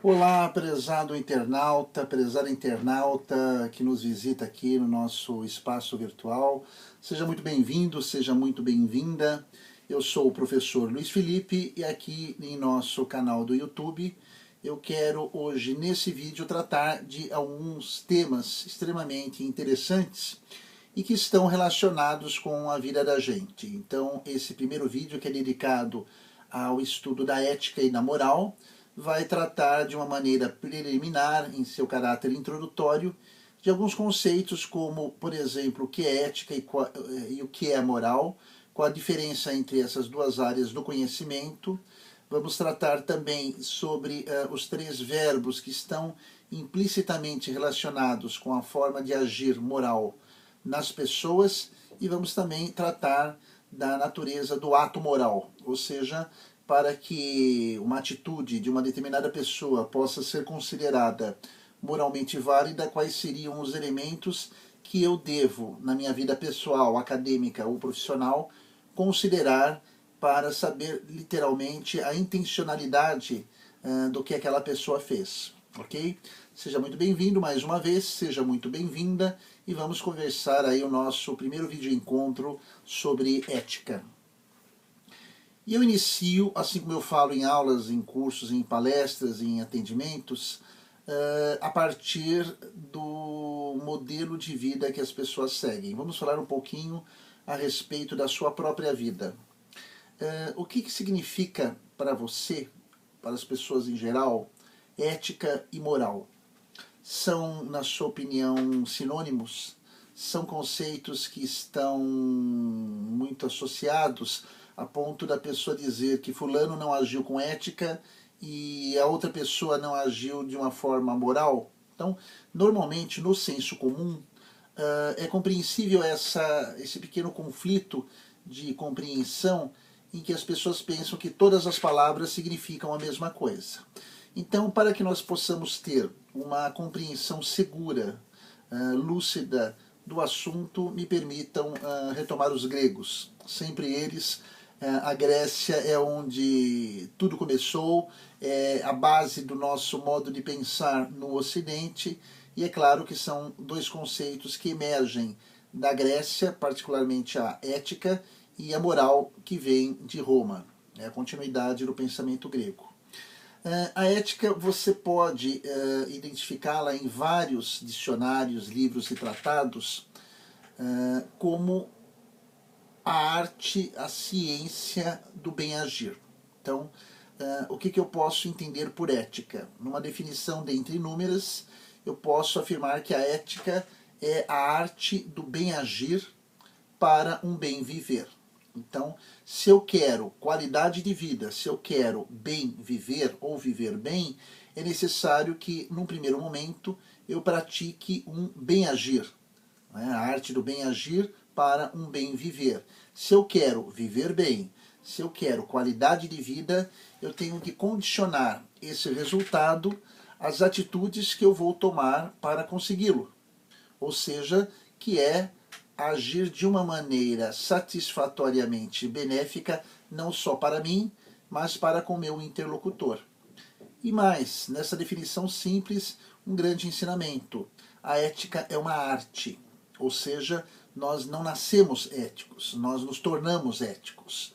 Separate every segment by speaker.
Speaker 1: Olá, prezado internauta, prezada internauta que nos visita aqui no nosso espaço virtual. Seja muito bem-vindo, seja muito bem-vinda. Eu sou o professor Luiz Felipe e aqui em nosso canal do YouTube eu quero hoje nesse vídeo tratar de alguns temas extremamente interessantes e que estão relacionados com a vida da gente. Então esse primeiro vídeo, que é dedicado ao estudo da ética e da moral, vai tratar de uma maneira preliminar, em seu caráter introdutório, de alguns conceitos como, por exemplo, o que é ética e o que é moral, qual a diferença entre essas duas áreas do conhecimento. Vamos tratar também sobre os três verbos que estão implicitamente relacionados com a forma de agir moral nas pessoas, e vamos também tratar da natureza do ato moral, ou seja, para que uma atitude de uma determinada pessoa possa ser considerada moralmente válida, quais seriam os elementos que eu devo, na minha vida pessoal, acadêmica ou profissional, considerar para saber literalmente a intencionalidade do que aquela pessoa fez, ok? Seja muito bem-vindo mais uma vez, seja muito bem-vinda, e vamos conversar aí o nosso primeiro vídeo encontro sobre ética. E eu inicio, assim como eu falo em aulas, em cursos, em palestras, em atendimentos, a partir do modelo de vida que as pessoas seguem. Vamos falar um pouquinho a respeito da sua própria vida. O que significa para você, para as pessoas em geral, ética e moral? São, na sua opinião, sinônimos? São conceitos que estão muito associados a ponto da pessoa dizer que fulano não agiu com ética e a outra pessoa não agiu de uma forma moral? Então, normalmente, no senso comum, é compreensível esse pequeno conflito de compreensão em que as pessoas pensam que todas as palavras significam a mesma coisa. Então, para que nós possamos ter uma compreensão segura, lúcida do assunto, me permitam retomar os gregos. Sempre eles, a Grécia é onde tudo começou, é a base do nosso modo de pensar no Ocidente, e é claro que são dois conceitos que emergem da Grécia, particularmente a ética e a moral, que vem de Roma, é a continuidade do pensamento grego. A ética você pode identificá-la em vários dicionários, livros e tratados como a arte, a ciência do bem-agir. Então, o que eu posso entender por ética? Numa definição dentre inúmeras, eu posso afirmar que a ética é a arte do bem-agir para um bem viver. Então, se eu quero qualidade de vida, se eu quero bem viver ou viver bem, é necessário que, num primeiro momento, eu pratique um bem-agir, né? A arte do bem-agir para um bem viver. Se eu quero viver bem, se eu quero qualidade de vida, eu tenho que condicionar esse resultado às atitudes que eu vou tomar para consegui-lo. Ou seja, que é agir de uma maneira satisfatoriamente benéfica, não só para mim, mas para com o meu interlocutor. E mais, nessa definição simples, um grande ensinamento. A ética é uma arte, ou seja, nós não nascemos éticos, nós nos tornamos éticos.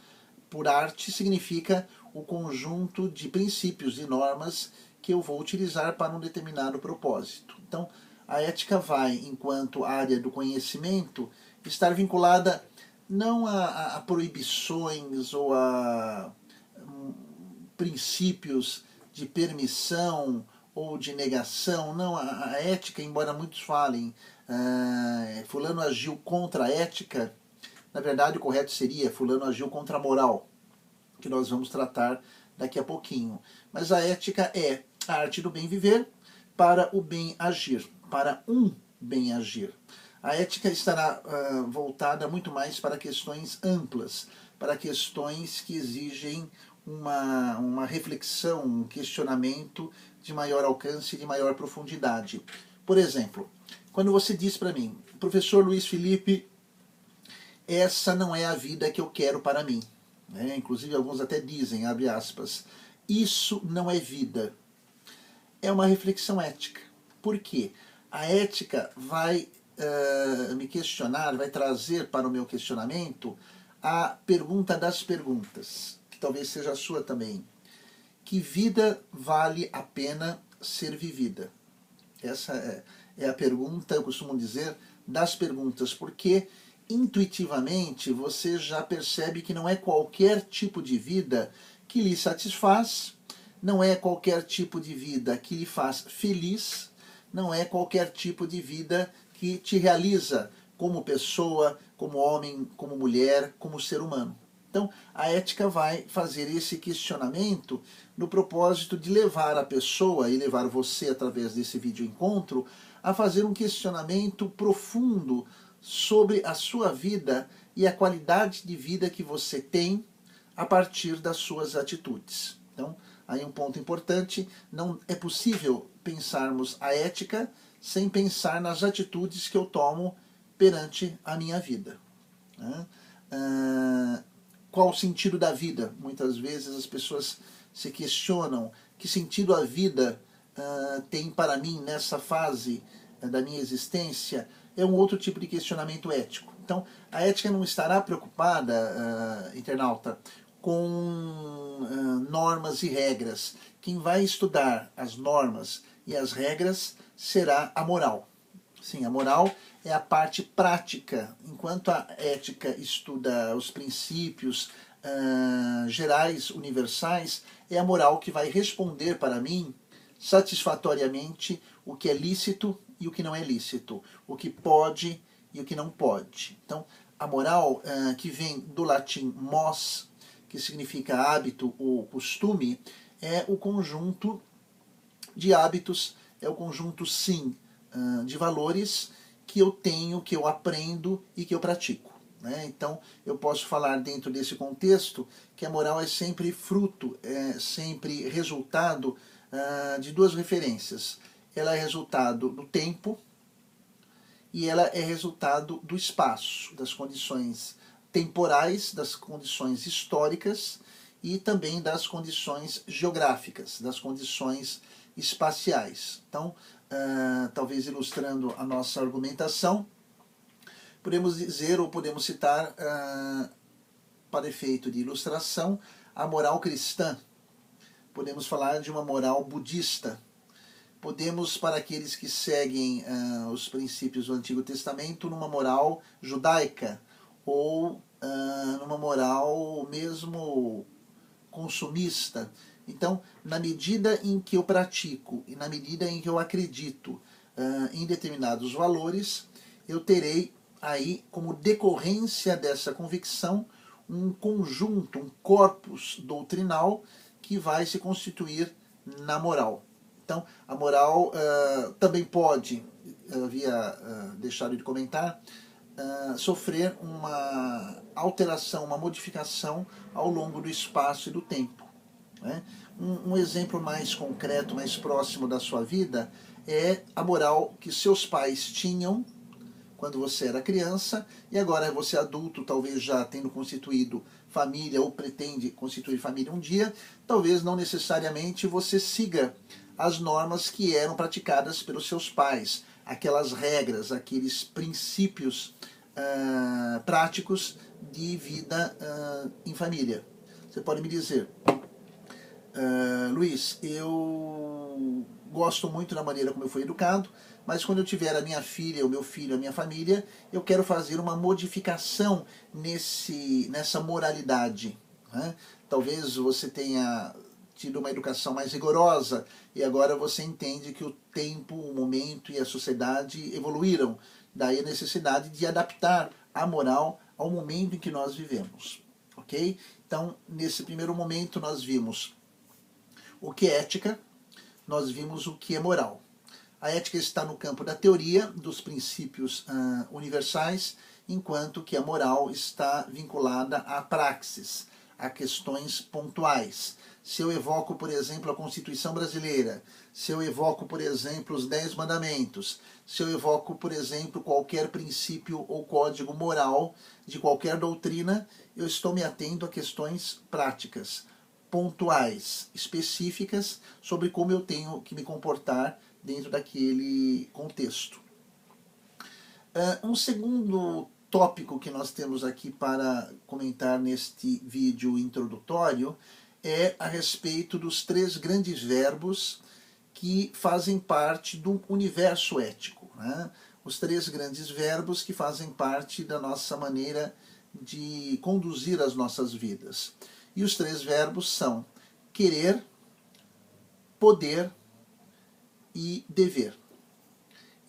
Speaker 1: Por arte significa o conjunto de princípios e normas que eu vou utilizar para um determinado propósito. Então, a ética vai, enquanto área do conhecimento, estar vinculada não a proibições ou a princípios de permissão ou de negação. Não, a ética, embora muitos falem fulano agiu contra a ética, na verdade o correto seria fulano agiu contra a moral, que nós vamos tratar daqui a pouquinho. Mas a ética é a arte do bem viver para o bem agir, para um bem agir. A ética estará voltada muito mais para questões amplas, para questões que exigem uma reflexão, um questionamento de maior alcance e de maior profundidade. Por exemplo, quando você diz para mim, professor Luiz Felipe, essa não é a vida que eu quero para mim, né? Inclusive alguns até dizem, abre aspas, isso não é vida. é uma reflexão ética. Por quê? A ética vai me questionar, vai trazer para o meu questionamento a pergunta das perguntas, que talvez seja a sua também. Que vida vale a pena ser vivida? Essa é a pergunta, eu costumo dizer, das perguntas, porque intuitivamente você já percebe que não é qualquer tipo de vida que lhe satisfaz, não é qualquer tipo de vida que lhe faz feliz, não é qualquer tipo de vida que te realiza como pessoa, como homem, como mulher, como ser humano. Então, a ética vai fazer esse questionamento no propósito de levar a pessoa e levar você, através desse vídeo encontro, a fazer um questionamento profundo sobre a sua vida e a qualidade de vida que você tem a partir das suas atitudes. Então, aí um ponto importante, não é possível pensarmos a ética sem pensar nas atitudes que eu tomo perante a minha vida. Qual o sentido da vida? Muitas vezes as pessoas se questionam que sentido a vida tem para mim nessa fase da minha existência. É um outro tipo de questionamento ético. Então, a ética não estará preocupada, internauta, com normas e regras. Quem vai estudar as normas e as regras será a moral. Sim, a moral é a parte prática, enquanto a ética estuda os princípios gerais, universais, é a moral que vai responder para mim satisfatoriamente o que é lícito e o que não é lícito, o que pode e o que não pode. Então, a moral, que vem do latim mos, que significa hábito ou costume, é o conjunto de hábitos, é o conjunto, sim, de valores que eu tenho, que eu aprendo e que eu pratico. Então, eu posso falar dentro desse contexto que a moral é sempre fruto, é sempre resultado de duas referências. Ela é resultado do tempo e ela é resultado do espaço, das condições temporais, das condições históricas e também das condições geográficas, das condições espaciais. Então, talvez ilustrando a nossa argumentação, podemos dizer ou podemos citar, para efeito de ilustração, a moral cristã. Podemos falar de uma moral budista. Podemos, para aqueles que seguem os princípios do Antigo Testamento, numa moral judaica ou numa moral mesmo consumista. Então, na medida em que eu pratico e na medida em que eu acredito em determinados valores, eu terei aí, como decorrência dessa convicção, um conjunto, um corpus doutrinal que vai se constituir na moral. Então, a moral também pode, havia deixado de comentar, sofrer uma alteração, uma modificação ao longo do espaço e do tempo. Um exemplo mais concreto, mais próximo da sua vida, é a moral que seus pais tinham quando você era criança e agora você é adulto, talvez já tendo constituído família ou pretende constituir família um dia, talvez não necessariamente você siga as normas que eram praticadas pelos seus pais, aquelas regras, aqueles princípios práticos de vida em família. Você pode me dizer, Luiz, eu gosto muito da maneira como eu fui educado, mas quando eu tiver a minha filha, o meu filho, a minha família, eu quero fazer uma modificação nessa moralidade. Talvez você tenha tido uma educação mais rigorosa e agora você entende que o tempo, o momento e a sociedade evoluíram. Daí a necessidade de adaptar a moral ao momento em que nós vivemos. Ok? Então, nesse primeiro momento nós vimos o que é ética, nós vimos o que é moral. A ética está no campo da teoria, dos princípios universais, enquanto que a moral está vinculada à praxis, a questões pontuais. Se eu evoco, por exemplo, a Constituição Brasileira, se eu evoco, por exemplo, os 10 Mandamentos, se eu evoco, por exemplo, qualquer princípio ou código moral de qualquer doutrina, eu estou me atendo a questões práticas. pontuais, específicas, sobre como eu tenho que me comportar dentro daquele contexto. Um segundo tópico que nós temos aqui para comentar neste vídeo introdutório é a respeito dos 3 grandes verbos que fazem parte do universo ético, né? Os 3 grandes verbos que fazem parte da nossa maneira de conduzir as nossas vidas. E os 3 verbos são querer, poder e dever.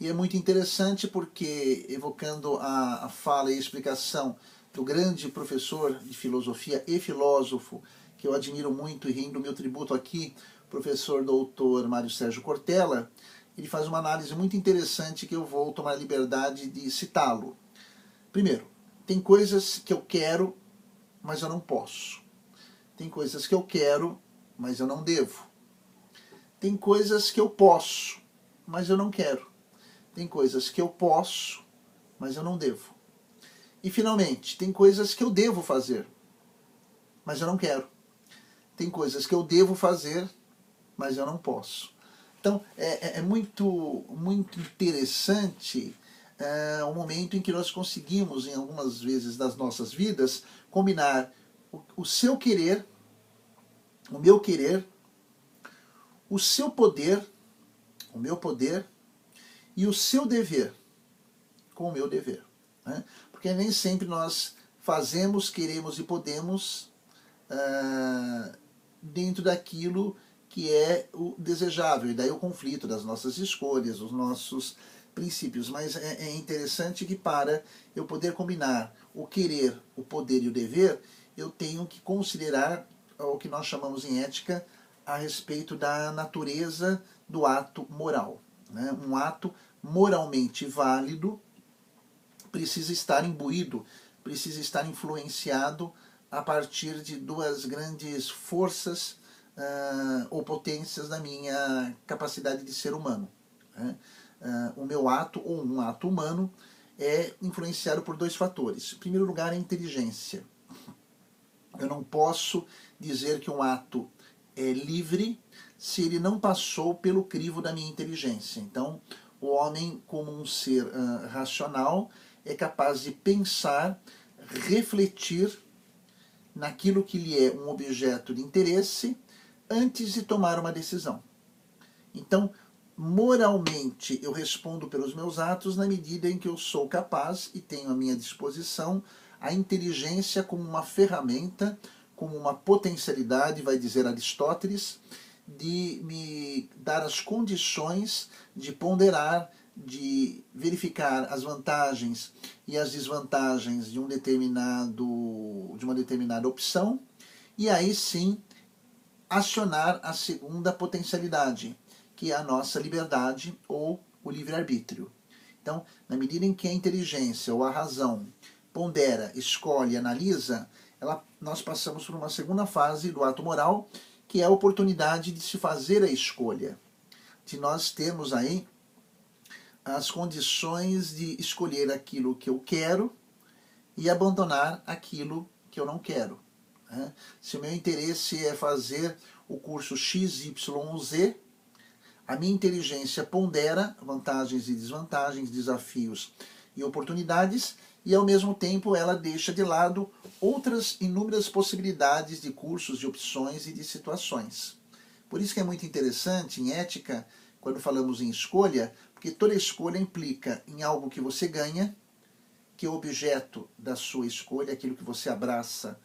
Speaker 1: E é muito interessante porque, evocando a fala e a explicação do grande professor de filosofia e filósofo, que eu admiro muito e rendo meu tributo aqui, professor doutor Mário Sérgio Cortella, ele faz uma análise muito interessante que eu vou tomar a liberdade de citá-lo. Primeiro, tem coisas que eu quero, mas eu não posso. Tem coisas que eu quero, mas eu não devo. Tem coisas que eu posso, mas eu não quero. Tem coisas que eu posso, mas eu não devo. E, finalmente, tem coisas que eu devo fazer, mas eu não quero. Tem coisas que eu devo fazer, mas eu não posso. Então, é muito interessante o momento em que nós conseguimos, em algumas vezes das nossas vidas, combinar o seu querer, o meu querer, o seu poder, o meu poder, e o seu dever com o meu dever. Né? Porque nem sempre nós fazemos, queremos e podemos dentro daquilo que é o desejável, e daí o conflito das nossas escolhas, os nossos princípios. Mas é interessante que para eu poder combinar o querer, o poder e o dever, eu tenho que considerar o que nós chamamos em ética a respeito da natureza do ato moral. Né? Um ato moralmente válido precisa estar imbuído, precisa estar influenciado a partir de 2 grandes forças ou potências da minha capacidade de ser humano. Né? O meu ato, ou um ato humano, é influenciado por 2 fatores. Em primeiro lugar, a inteligência. Eu não posso dizer que um ato é livre se ele não passou pelo crivo da minha inteligência. Então, o homem, como um ser racional, é capaz de pensar, refletir naquilo que lhe é um objeto de interesse antes de tomar uma decisão. Então, moralmente, eu respondo pelos meus atos na medida em que eu sou capaz e tenho à minha disposição a inteligência como uma ferramenta, como uma potencialidade, vai dizer Aristóteles, de me dar as condições de ponderar, de verificar as vantagens e as desvantagens de uma determinada opção, e aí sim acionar a segunda potencialidade, que é a nossa liberdade ou o livre-arbítrio. Então, na medida em que a inteligência ou a razão pondera, escolhe, analisa, nós passamos por uma segunda fase do ato moral, que é a oportunidade de se fazer a escolha, de nós termos aí as condições de escolher aquilo que eu quero e abandonar aquilo que eu não quero. Né? Se o meu interesse é fazer o curso X, Y, Z, a minha inteligência pondera vantagens e desvantagens, desafios e oportunidades, e ao mesmo tempo ela deixa de lado outras inúmeras possibilidades de cursos, de opções e de situações. Por isso que é muito interessante em ética, quando falamos em escolha, porque toda escolha implica em algo que você ganha, que é o objeto da sua escolha, aquilo que você abraça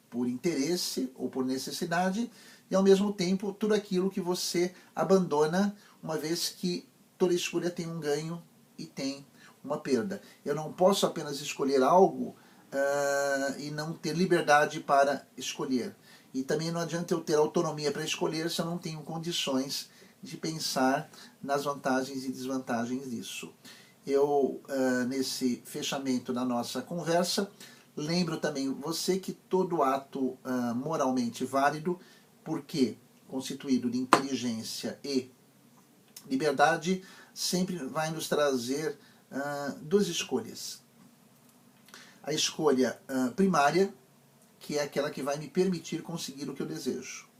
Speaker 1: por interesse ou por necessidade, e ao mesmo tempo tudo aquilo que você abandona, uma vez que toda escolha tem um ganho e tem uma perda. Eu não posso apenas escolher algo e não ter liberdade para escolher. E também não adianta eu ter autonomia para escolher se eu não tenho condições de pensar nas vantagens e desvantagens disso. Eu, nesse fechamento da nossa conversa, lembro também você que todo ato moralmente válido, porque constituído de inteligência e liberdade, sempre vai nos trazer 2 escolhas. A escolha primária, que é aquela que vai me permitir conseguir o que eu desejo.